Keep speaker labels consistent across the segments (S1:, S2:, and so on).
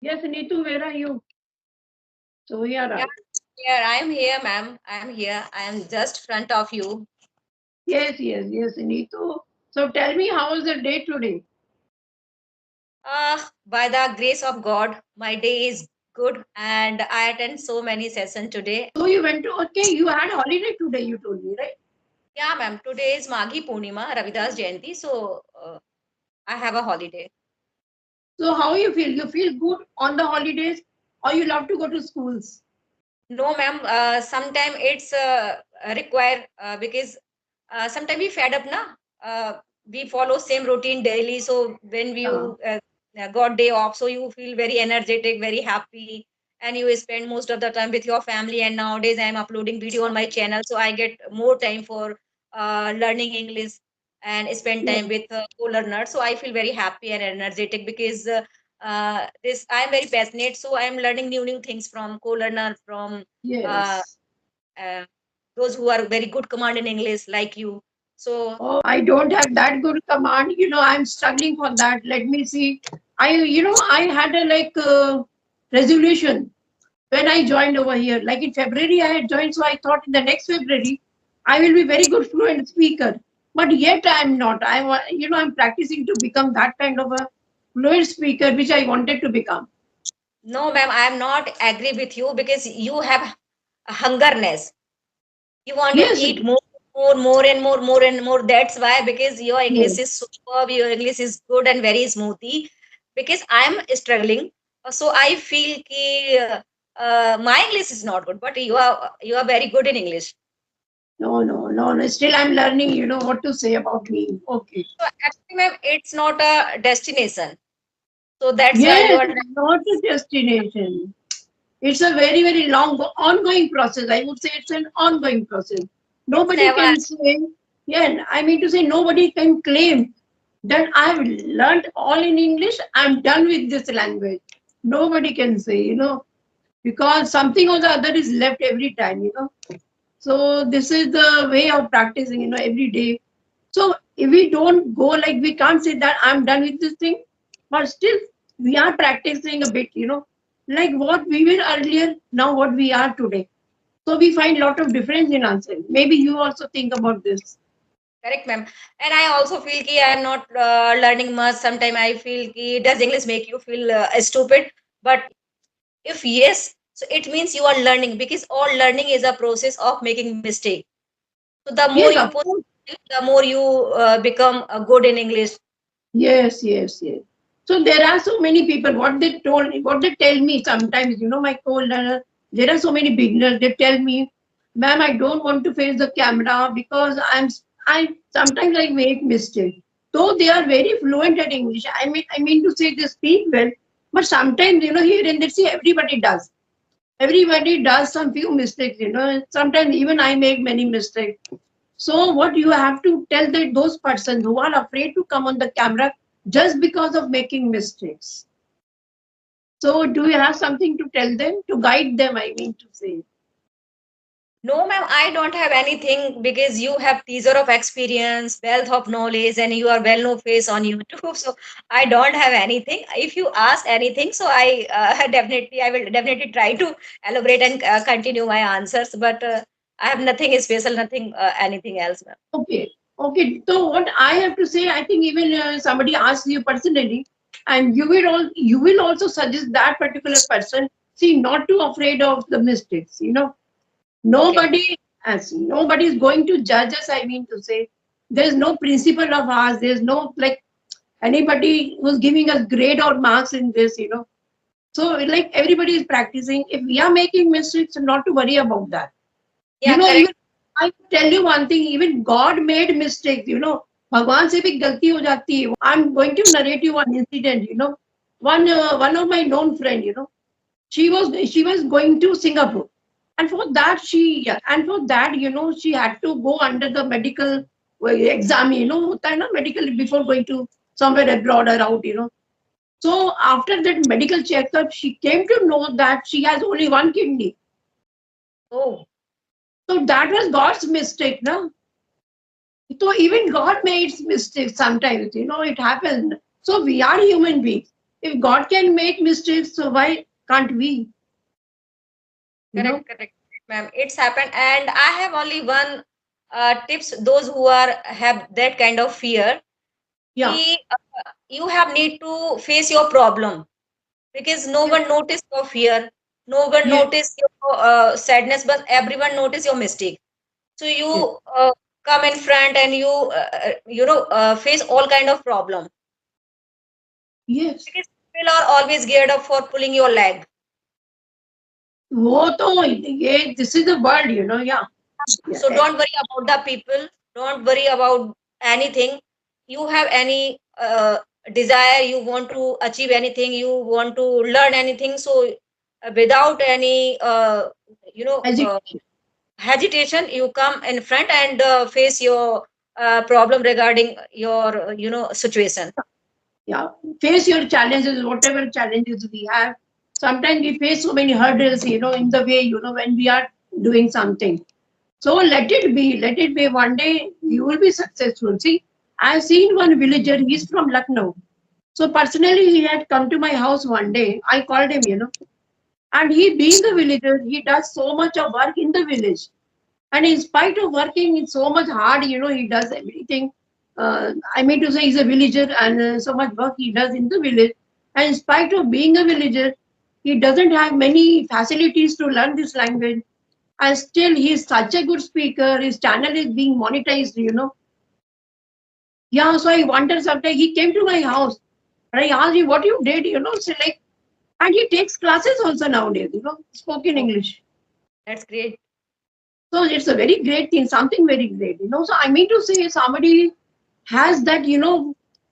S1: Yes, Neetu, where are you? So here
S2: Yeah,
S1: are.
S2: here. I am here, ma'am. I am here. I am just front of you.
S1: Yes, Neetu. So tell me, how was the day today?
S2: By the grace of God, my day is good, and I attend so many sessions today.
S1: So you went to, okay, you had holiday today, you told me, right?
S2: Yeah, ma'am. Today is Maghi Purnima, Ravidas Jayanti, so I have a holiday.
S1: So how you feel? You feel good on the holidays or you love to go to schools?
S2: No, ma'am. Sometimes it's required because sometimes we fed up, na. We follow same routine daily. So when
S1: Yeah.
S2: you got day off, so you feel very energetic, very happy, and you spend most of the time with your family. And nowadays, I am uploading video on my channel, so I get more time for learning English and spend
S1: Yes.
S2: time with co-learners. So I feel very happy and energetic because this I am very passionate. So I am learning new things from co-learner, from uh,
S1: Yes.
S2: uh, those who are very good command in English like you. So
S1: Oh, I don't have that good command. I'm struggling for that. Let me see. I had a resolution when I joined over here. Like in February, I had joined, so I thought in the next February, I will be very good fluent speaker. But yet I am not. I'm practicing to become that kind of a fluent speaker, which I wanted to become.
S2: no, ma'am, I am not agree with you because you have a hungerness. You want to
S1: Yes,
S2: eat more and more. That's why, because your English
S1: yes.
S2: is superb, your English is good and very smoothly. Because I am struggling, so I feel ki, my English is not good, but you are very good in English.
S1: No. Still, I'm learning. What to say about me. Okay.
S2: So actually, ma'am, it's not a destination. So that's why you
S1: Yes,
S2: are.
S1: it's not a destination. It's a very, very long, ongoing process. I would say it's an ongoing process.
S2: It's
S1: Nobody
S2: never.
S1: can say, yeah, I mean to say, nobody can claim that I've learned all in English, I'm done with this language. Nobody can say, because something or the other is left every time. So this is the way of practicing, every day. So if we don't go like we can't say that I'm done with this thing, but still we are practicing a bit, like what we were earlier, now what we are today. So we find a lot of difference in answering. Maybe you also think about this.
S2: Correct, ma'am. And I also feel ki I am not learning much. Sometimes I feel ki does English make you feel stupid? But if yes, so it means you are learning because all learning is a process of making mistake. So the more
S1: Yes,
S2: you
S1: of
S2: put,
S1: course.
S2: the more you become good in English.
S1: Yes. So there are so many people. What they tell me sometimes, my co-learner. There are so many beginners. They tell me, "Ma'am, I don't want to face the camera because I sometimes I make mistakes." Though they are very fluent at English. I mean to say they speak well, but sometimes here and there, see everybody does. Everybody does some few mistakes. Sometimes even I make many mistakes. So what you have to tell that those persons who are afraid to come on the camera just because of making mistakes. So do you have something to tell them to guide them? I mean to say.
S2: No, ma'am, I don't have anything because you have teaser of experience, wealth of knowledge, and you are well known face on YouTube. So I don't have anything. If you ask anything, so I I will definitely try to elaborate and continue my answers. But I have nothing special, nothing, anything else, ma'am.
S1: Okay. So what I have to say, I think even somebody asks you personally, and you will also suggest that particular person. See, not too afraid of the mistakes.
S2: Okay.
S1: Nobody is going to judge us. I mean to say, there's no principle of ours. There's no like anybody who's giving us grade or marks in this. So like everybody is practicing. If we are making mistakes, not to worry about that.
S2: Yeah,
S1: Even
S2: correct.
S1: I tell you one thing, even God made mistakes. भगवान से भी गलती हो जाती है. I'm going to narrate you one incident. One of my known friend, she was going to Singapore, and for that, she had to go under the medical exam. होता है ना medical before going to somewhere abroad or out. So after that medical checkup, she came to know that she has only one kidney.
S2: Oh,
S1: So that was God's mistake, no? So even God makes mistakes sometimes. It happens. So we are human beings. If God can make mistakes, so why can't we? You know?
S2: Correct, ma'am. It's happened, and I have only one tips. Those who are have that kind of fear,
S1: Yeah.
S2: you have need to face your problem, because no
S1: Yeah.
S2: one notice your fear, no one
S1: Yeah.
S2: notice your sadness, but everyone notice your mistake. So
S1: Yeah.
S2: you come in front and you face all kind of problem,
S1: Yes.
S2: because people are always geared up for pulling your leg.
S1: वो तो ये this is the world, yeah. Yeah.
S2: So don't worry about the people, don't worry about anything. You have any desire, you want to achieve anything, you want to learn anything, so without any
S1: Education.
S2: hesitation, you come in front and face your problem regarding your situation.
S1: Yeah. Face your challenges, whatever challenges we have. Sometimes we face so many hurdles, in the way, when we are doing something. So let it be, let it be. One day you will be successful. See, I've seen one villager, he's from Lucknow. So personally, he had come to my house one day. I called him, and he being a villager, he does so much of work in the village. And in spite of working so much hard, he does everything. I mean to say, he's a villager, and so much work he does in the village. And in spite of being a villager, he doesn't have many facilities to learn this language. And still, he's such a good speaker. His channel is being monetized. Yeah, so I wonder sometimes he came to my house and I asked him what you did. So like, and he takes classes also nowadays, spoken
S2: Oh,
S1: English.
S2: that's great.
S1: So it's a very great thing, something very great. So I mean to say, somebody has that,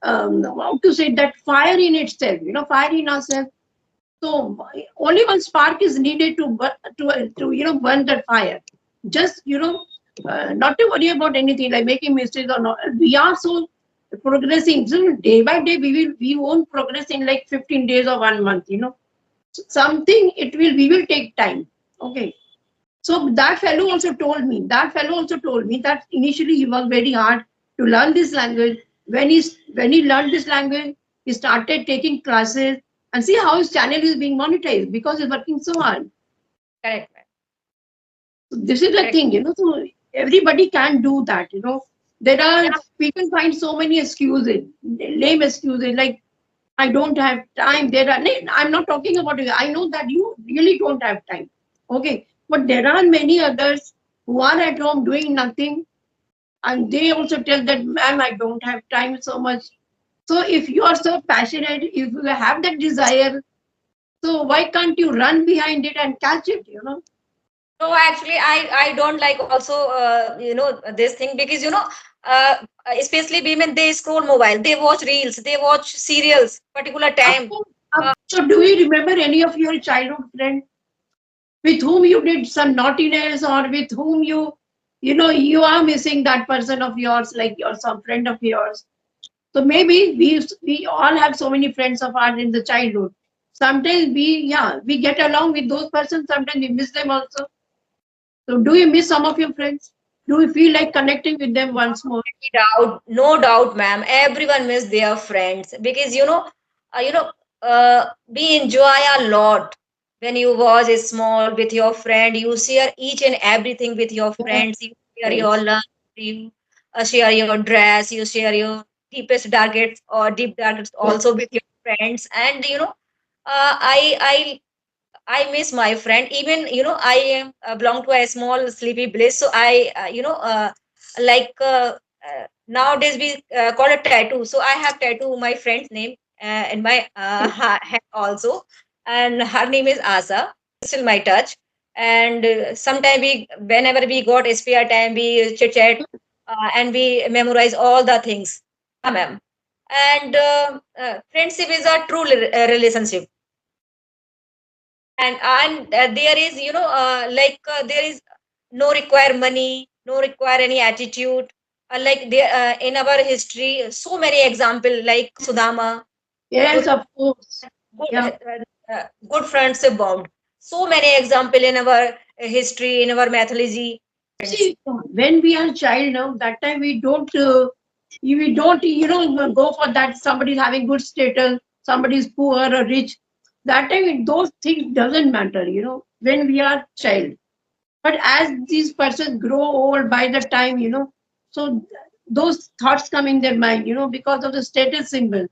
S1: how to say, that fire in itself, fire in ourselves. So only one spark is needed to burn that fire. Just not to worry about anything like making mistakes or not. We are so progressing. So day by day, we won't progress in like 15 days or 1 month. Something we will take time. Okay. So that fellow also told me. That fellow also told me that initially he worked very hard to learn this language. When he learned this language, he started taking classes and see how his channel is being monetized because he's working so hard.
S2: Correct, ma'am.
S1: So this is the
S2: Correct.
S1: thing. So everybody can do that. There are people find so many excuses, lame excuses like I don't have time. I'm not talking about it. I know that you really don't have time. Okay. But there are many others who are at home doing nothing and they also tell that, ma'am, I don't have time so much. So if you are so passionate, if you have that desire, so why can't you run behind it and catch it?
S2: No, actually, I don't like also this thing, because uh, especially women, they scroll mobile, they watch reels, they watch serials particular
S1: Of
S2: time.
S1: course.
S2: Uh,
S1: So do you remember any of your childhood friends with whom you did some naughtiness or with whom you are missing that person of yours, like you're some friend of yours? So maybe we all have so many friends of ours in the childhood. Sometimes we get along with those persons. Sometimes we miss them also. So do you miss some of your friends? Do you feel like connecting with them once more?
S2: no doubt, ma'am. Everyone miss their friends, because we enjoy a lot when you was small with your friend. You share each and everything with your friends. You share your
S1: Yes.
S2: lunch. You share your dress. You share your deepest darkest or deep darkest
S1: Yes.
S2: also with your friends. And I miss my friend. Even I am belong to a small sleepy village, so I like nowadays we call it tattoo. So I have tattoo my friend's name in my head also, and her name is Asa. Still my touch, and sometime whenever we got spare time, we chit chat and we memorize all the things. Yeah, ma'am. And friendship is a true relationship, and there is there is no require money, no require any attitude, like there in our history so many example like Sudama,
S1: Yes,
S2: Dura,
S1: of course.
S2: good,
S1: Yeah.
S2: good friendship bond, so many example in our history, in our mythology. Friends.
S1: See, when we are child now, that time we don't go for that somebody's having good status. somebody is poor or rich. That time those things doesn't matter, when we are child. But as these persons grow old by the time, so those thoughts come in their mind, because of the status symbol.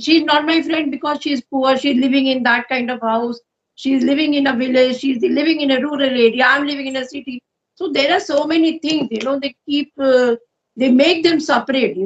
S1: She's not my friend because she's poor. She's living in that kind of house. She's living in a village. She's living in a rural area. I'm living in a city. So there are so many things, they keep, they make them separate,